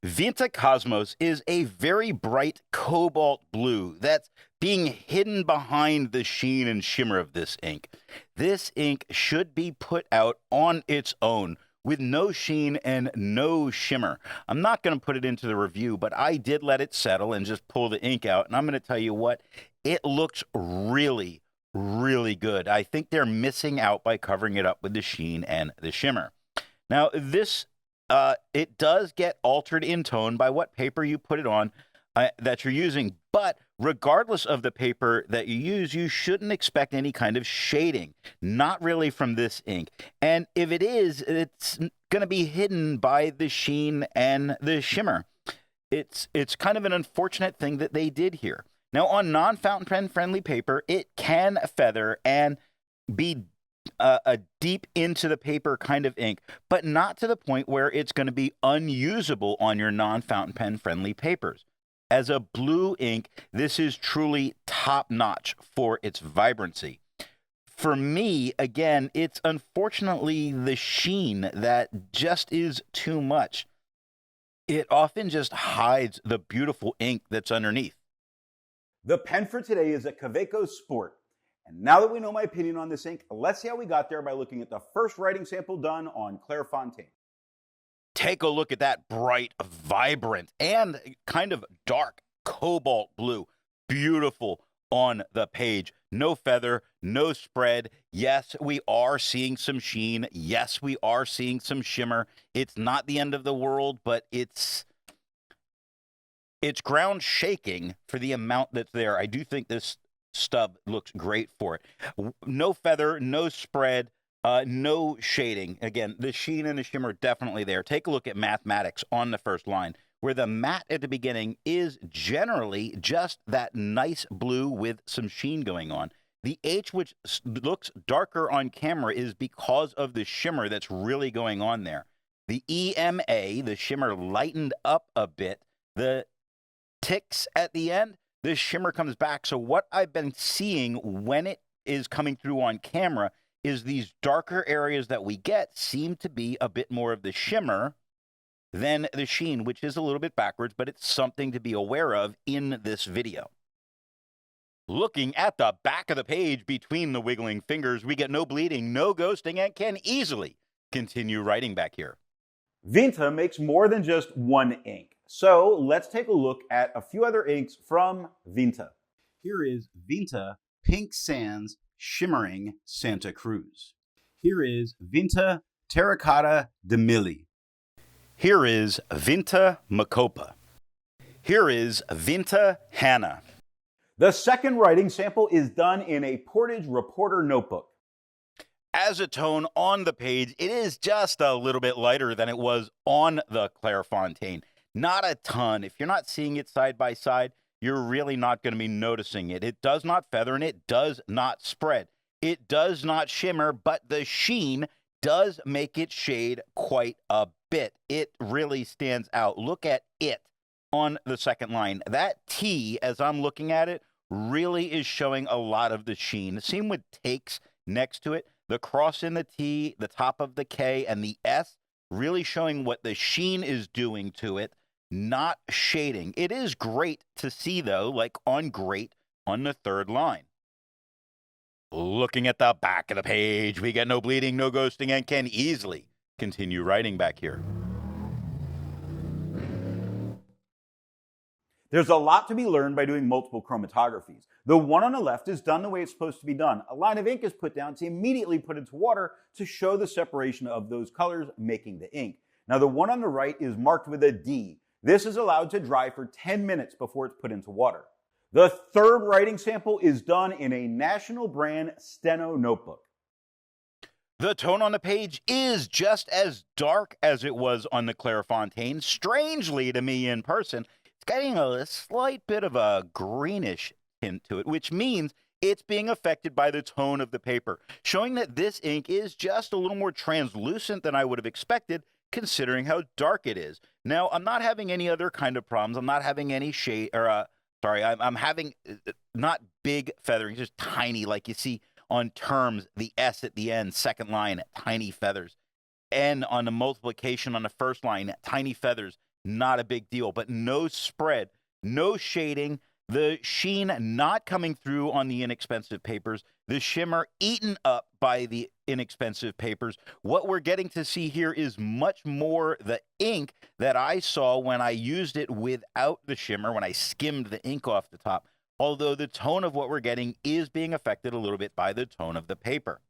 Vinta Kosmos is a very bright cobalt blue that's being hidden behind the sheen and shimmer of this ink. This ink should be put out on its own with no sheen and no shimmer. I'm not going to put it into the review, but I did let it settle and just pull the ink out. And I'm going to tell you what, it looks really, really good. I think they're missing out by covering it up with the sheen and the shimmer. Now, this it does get altered in tone by what paper you put it on that you're using, but regardless of the paper that you use, you shouldn't expect any kind of shading, not really from this ink. And if it is, it's going to be hidden by the sheen and the shimmer. It's kind of an unfortunate thing that they did here. Now, on non-fountain pen friendly paper, it can feather and be a deep into the paper kind of ink, but not to the point where it's going to be unusable on your non-fountain pen friendly papers. As a blue ink, this is truly top notch for its vibrancy. For me, again, it's unfortunately the sheen that just is too much. It often just hides the beautiful ink that's underneath. The pen for today is a Kaweco Sport. And now that we know my opinion on this ink, let's see how we got there by looking at the first writing sample done on Clairfontaine. Take a look at that bright, vibrant, and kind of dark cobalt blue. Beautiful on the page. No feather, no spread. Yes, we are seeing some sheen. Yes, we are seeing some shimmer. It's not the end of the world, but it's ground shaking for the amount that's there. I do think this stub looks great for it. No feather, no spread, no shading. Again, the sheen and the shimmer definitely there. Take a look at mathematics on the first line, where the matte at the beginning is generally just that nice blue with some sheen going on. The H, which looks darker on camera, is because of the shimmer that's really going on there. The EMA, the shimmer lightened up a bit. The ticks at the end, the shimmer comes back. So what I've been seeing when it is coming through on camera is these darker areas that we get seem to be a bit more of the shimmer than the sheen, which is a little bit backwards, but it's something to be aware of in this video. Looking at the back of the page between the wiggling fingers, we get no bleeding, no ghosting, and can easily continue writing back here. Vinta makes more than just one ink. So let's take a look at a few other inks from Vinta. Here is Vinta Pink Sands Shimmering Santa Cruz. Here is Vinta Terracotta de Milli. Here is Vinta Macopa. Here is Vinta Hannah. The second writing sample is done in a Portage Reporter notebook. As a tone on the page, it is just a little bit lighter than it was on the Clairfontaine. Not a ton. If you're not seeing it side by side, you're really not going to be noticing it. It does not feather and it does not spread. It does not shimmer, but the sheen does make it shade quite a bit. It really stands out. Look at it on the second line. That T, as I'm looking at it, really is showing a lot of the sheen. Same with takes next to it. The cross in the T, the top of the K, and the S really showing what the sheen is doing to it, not shading. It is great to see, though, like on great on the third line. Looking at the back of the page, we get no bleeding, no ghosting, and can easily continue writing back here. There's a lot to be learned by doing multiple chromatographies. The one on the left is done the way it's supposed to be done. A line of ink is put down to immediately put into water to show the separation of those colors making the ink. Now the one on the right is marked with a D. This is allowed to dry for 10 minutes before it's put into water. The third writing sample is done in a national brand Steno notebook. The tone on the page is just as dark as it was on the Clairfontaine. Strangely to me in person, it's getting a slight bit of a greenish tint to it, which means it's being affected by the tone of the paper, showing that this ink is just a little more translucent than I would have expected, considering how dark it is. Now, I'm not having any other kind of problems. I'm not having any shade, or I'm having not big feathering, just tiny, like you see on terms, the S at the end, second line, tiny feathers. N on the multiplication on the first line, tiny feathers. not a big deal. But no spread, no shading, the sheen not coming through on the inexpensive papers, the shimmer eaten up by the inexpensive papers. What we're getting to see here is much more the ink that I saw when I used it without the shimmer, when I skimmed the ink off the top, although the tone of what we're getting is being affected a little bit by the tone of the paper.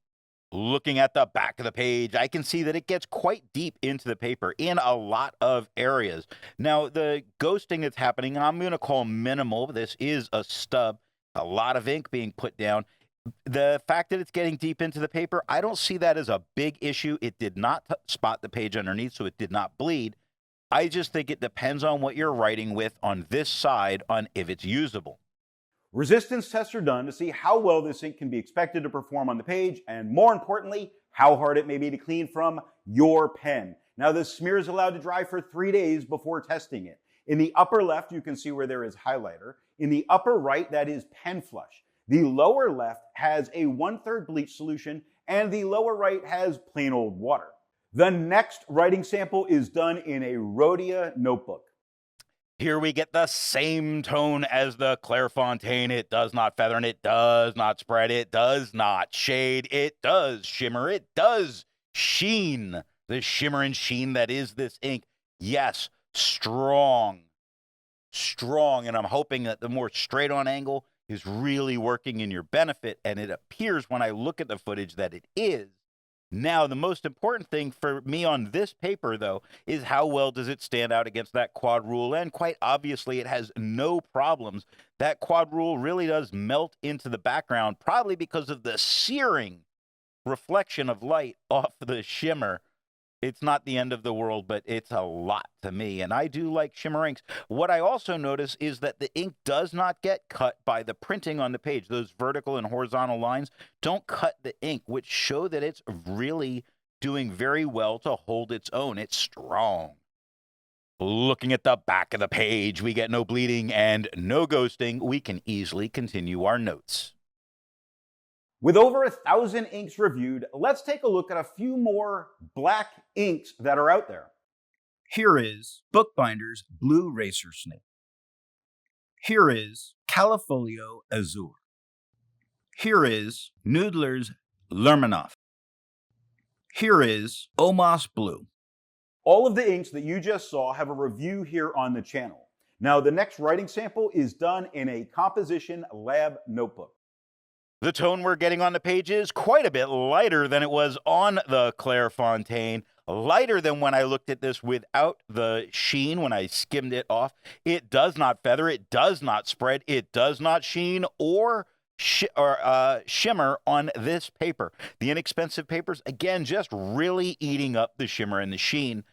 Looking at the back of the page, I can see that it gets quite deep into the paper in a lot of areas. Now, the ghosting that's happening, I'm going to call minimal. This is a stub, a lot of ink being put down. The fact that it's getting deep into the paper, I don't see that as a big issue. It did not spot the page underneath, so it did not bleed. I just think it depends on what you're writing with on this side on if it's usable. Resistance tests are done to see how well this ink can be expected to perform on the page, and more importantly, how hard it may be to clean from your pen. Now, the smear is allowed to dry for 3 days before testing it. In the upper left, you can see where there is highlighter. In the upper right, that is pen flush. The lower left has a 1/3 bleach solution, and the lower right has plain old water. The next writing sample is done in a Rhodia notebook. Here we get the same tone as the Clairfontaine. It does not feather, and it does not spread. It does not shade. It does shimmer. It does sheen. The shimmer and sheen that is this ink. Yes, strong. Strong. And I'm hoping that the more straight on angle is really working in your benefit. And it appears when I look at the footage that it is. Now, the most important thing for me on this paper, though, is how well does it stand out against that quad rule? And quite obviously, it has no problems. That quad rule really does melt into the background, probably because of the searing reflection of light off the shimmer. It's not the end of the world, but it's a lot to me, and I do like shimmer inks. What I also notice is that the ink does not get cut by the printing on the page. Those vertical and horizontal lines don't cut the ink, which show that it's really doing very well to hold its own. It's strong. Looking at the back of the page, we get no bleeding and no ghosting. We can easily continue our notes. With over 1,000 inks reviewed, let's take a look at a few more black inks that are out there. Here is Bookbinder's Blue Racer Snake. Here is Califolio Azure. Here is Noodler's Lermanoff. Here is Omos Blue. All of the inks that you just saw have a review here on the channel. Now, the next writing sample is done in a composition lab notebook. The tone we're getting on the page is quite a bit lighter than it was on the Clairfontaine, lighter than when I looked at this without the sheen, when I skimmed it off. It does not feather, it does not spread, it does not sheen or shimmer on this paper. The inexpensive papers, again, just really eating up the shimmer and the sheen.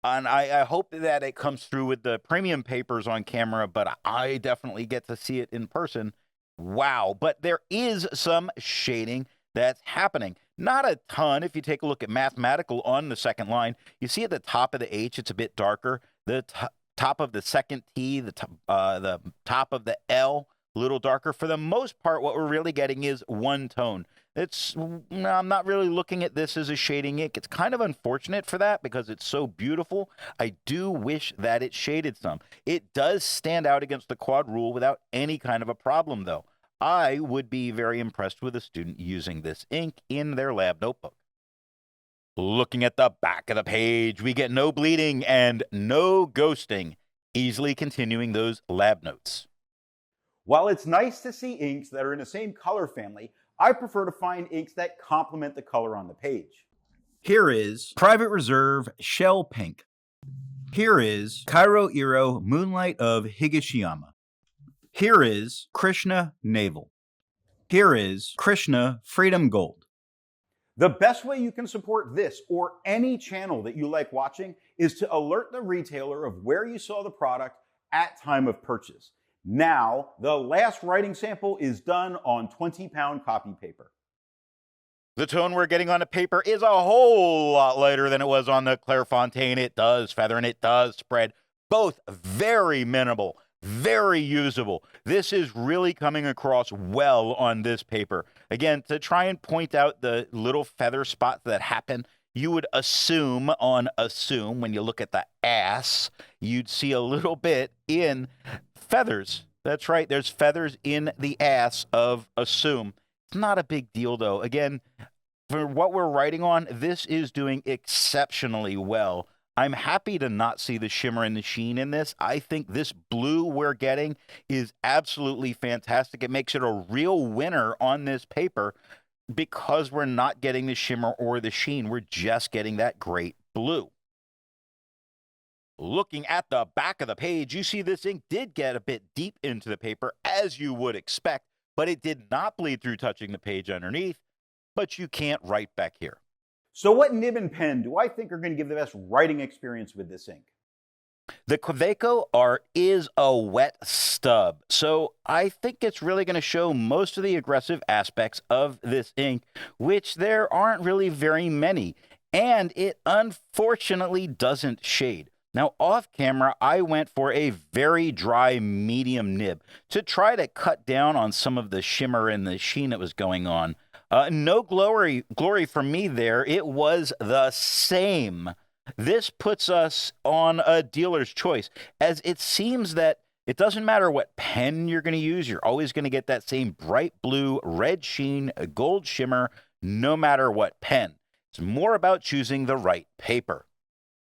And I hope that it comes through with the premium papers on camera, but I definitely get to see it in person. Wow, but there is some shading that's happening. Not a ton. If you take a look at mathematical on the second line, you see at the top of the H, it's a bit darker. The top of the second T, the top of the L, a little darker. For the most part, what we're really getting is one tone. I'm not really looking at this as a shading ink. It's kind of unfortunate for that because it's so beautiful. I do wish that it shaded some. It does stand out against the quad rule without any kind of a problem, though. I would be very impressed with a student using this ink in their lab notebook. Looking at the back of the page, we get no bleeding and no ghosting, easily continuing those lab notes. While it's nice to see inks that are in the same color family, I prefer to find inks that complement the color on the page. Here is Private Reserve Shell Pink. Here is Cairo Iro Moonlight of Higashiyama. Here is Krishna Naval. Here is Krishna Freedom Gold. The best way you can support this or any channel that you like watching is to alert the retailer of where you saw the product at time of purchase. Now, the last writing sample is done on 20-pound copy paper. The tone we're getting on the paper is a whole lot lighter than it was on the Clairfontaine. It does feather and it does spread. Both very minimal, very usable. This is really coming across well on this paper. Again, to try and point out the little feather spots that happen, you would assume when you look at the ass, you'd see a little bit in feathers. That's right, there's feathers in the ass of Assume. It's not a big deal, though. Again, for what we're writing on, this is doing exceptionally well. I'm happy to not see the shimmer and the sheen in this. I think this blue we're getting is absolutely fantastic. It makes it a real winner on this paper because we're not getting the shimmer or the sheen. We're just getting that great blue. Looking at the back of the page, you see this ink did get a bit deep into the paper, as you would expect, but it did not bleed through touching the page underneath. But you can't write back here. So what nib and pen do I think are going to give the best writing experience with this ink? The Quaveco art is a wet stub, so I think it's really going to show most of the aggressive aspects of this ink, which there aren't really very many, and it unfortunately doesn't shade. Now, off camera, I went for a very dry medium nib to try to cut down on some of the shimmer and the sheen that was going on. No glory for me there. It was the same. This puts us on a dealer's choice, as it seems that it doesn't matter what pen you're going to use. You're always going to get that same bright blue, red sheen, gold shimmer, no matter what pen. It's more about choosing the right paper.